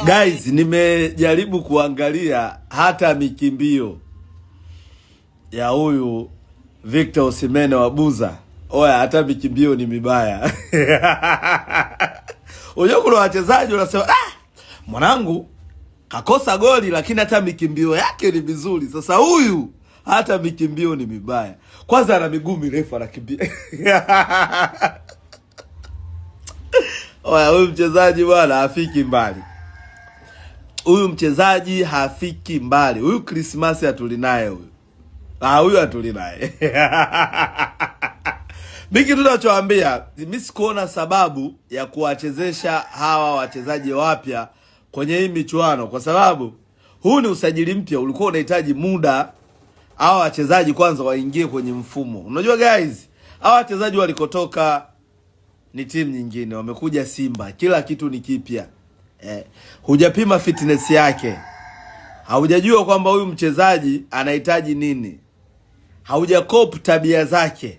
Guys, nimejaribu kuangalia hata mikimbio ya huyu Victor Osimhen wa Buza. Oya, hata mikimbio ni mibaya. Unajua kuna wachezaji wanasema mwanangu kakosa goli lakini hata mikimbio yake ni mizuri. Sasa huyu hata mikimbio ni mibaya. Kwanza ana miguu mirefu anakimbia. Oya, huyu mchezaji bwana hafiki mbali. Huyu mchezaji hafiki mbali. Huyu Christmas atulinaye huyu. Huyu atulinaye. Mimi tunachoambia, mimi sikuona sababu ya kuwachezesha hawa wachezaji wapya kwenye hii michuano, kwa sababu huu ni usajili mpya, ulikuwa unahitaji muda hawa wachezaji kwanza waingie kwenye mfumo. Unajua guys, hawa wachezaji walikotoka ni timu nyingine, wamekuja Simba, kila kitu ni kipya. Hujapima fitness yake. Haujajua kwamba huyu mchezaji anahitaji nini. Haujakop tabia zake.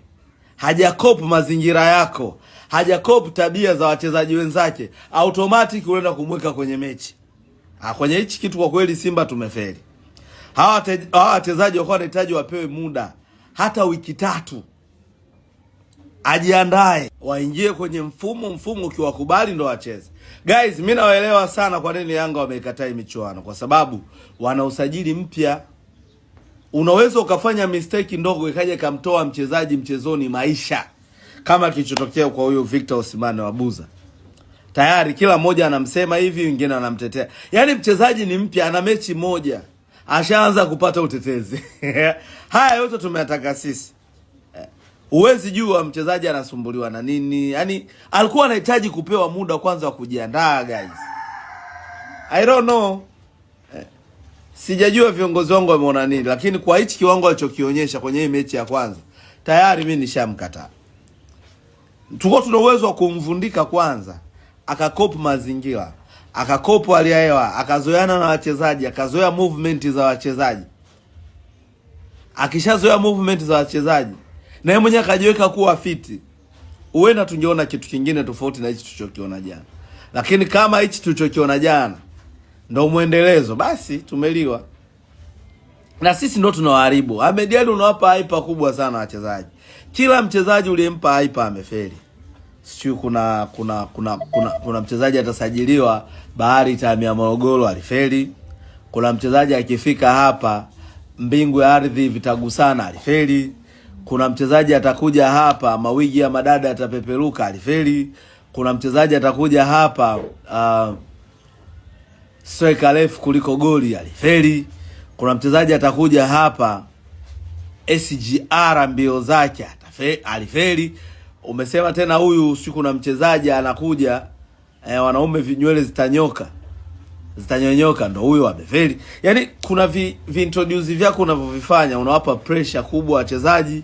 Hajakop mazingira yako. Hajakop tabia za wachezaji wenzake. Automatic unaenda kumweka kwenye mechi. Kwenye hichi kitu kwa kweli Simba tumefeli. Hawa wachezaji wako wanahitaji wapewe muda hata wiki 3. Ajiandae, waingie kwenye mfumo ukiwakubali ndo wacheze. Guys, mimi nawaelewa sana kwa nini Yanga wameikataa michuano, kwa sababu wana usajili mpya. Unaweza ukafanya mistake ndogo ikaje kamtoa mchezaji mchezoni maisha, kama kilichotokea kwa huyo Victor Osimhen wa Buza. Tayari kila mmoja anamsema hivi, wengine wanamtetea. Yaani mchezaji ni mpya, ana mechi moja ashaanza kupata utetezi. Haya yote tumeyataka sisi. Huwezi jua mchezaji anasumbuliwa na nini. Yaani alikuwa anahitaji kupewa muda kwanza wa kujiandaa guys. I don't know. Sijajua viongozi wangu wameona nini, lakini kwa hichi kiwango alichokionyesha kwenye hii mechi ya kwanza, tayari mimi nishamkataa. Tulikuwa tuna uwezo wa kumvundika kwanza, akakopa mazingira, akakopa hali ya hewa, akazoeana na wachezaji, akazoea movement za wachezaji. Akishazoea movement za wachezaji, na yeye mwenyewe akajiweka kuwa fiti, uenda tungeona kitu kingine tofauti na hichi tulichokiona jana. Lakini kama hichi tulichokiona jana ndo muendelezo, basi tumeliwa. Na sisi ndo tunawaharibu. Ahmed Ally unawapa hype kubwa sana wachezaji. Kila mchezaji uliyempa hype amefeli. Sio kuna mchezaji atasajiliwa Bahari Tamia Morogoro alifeli. Kuna mchezaji akifika hapa mbingu ya ardhi vitagusana alifeli. Kuna mchezaji atakuja hapa mawigi ya madada atapeperuka alifeli. Kuna mchezaji atakuja hapa striker refu kuliko goli alifeli. Kuna mchezaji atakuja hapa SGR mbio zake alifeli. Umesema tena huyu si kuna mchezaji anakuja wanaume vinywele zitanyonyoka ndo huyo amefeli. Yaani kuna vi introduce vyako unavyovifanya unawapa pressure kubwa wachezaji.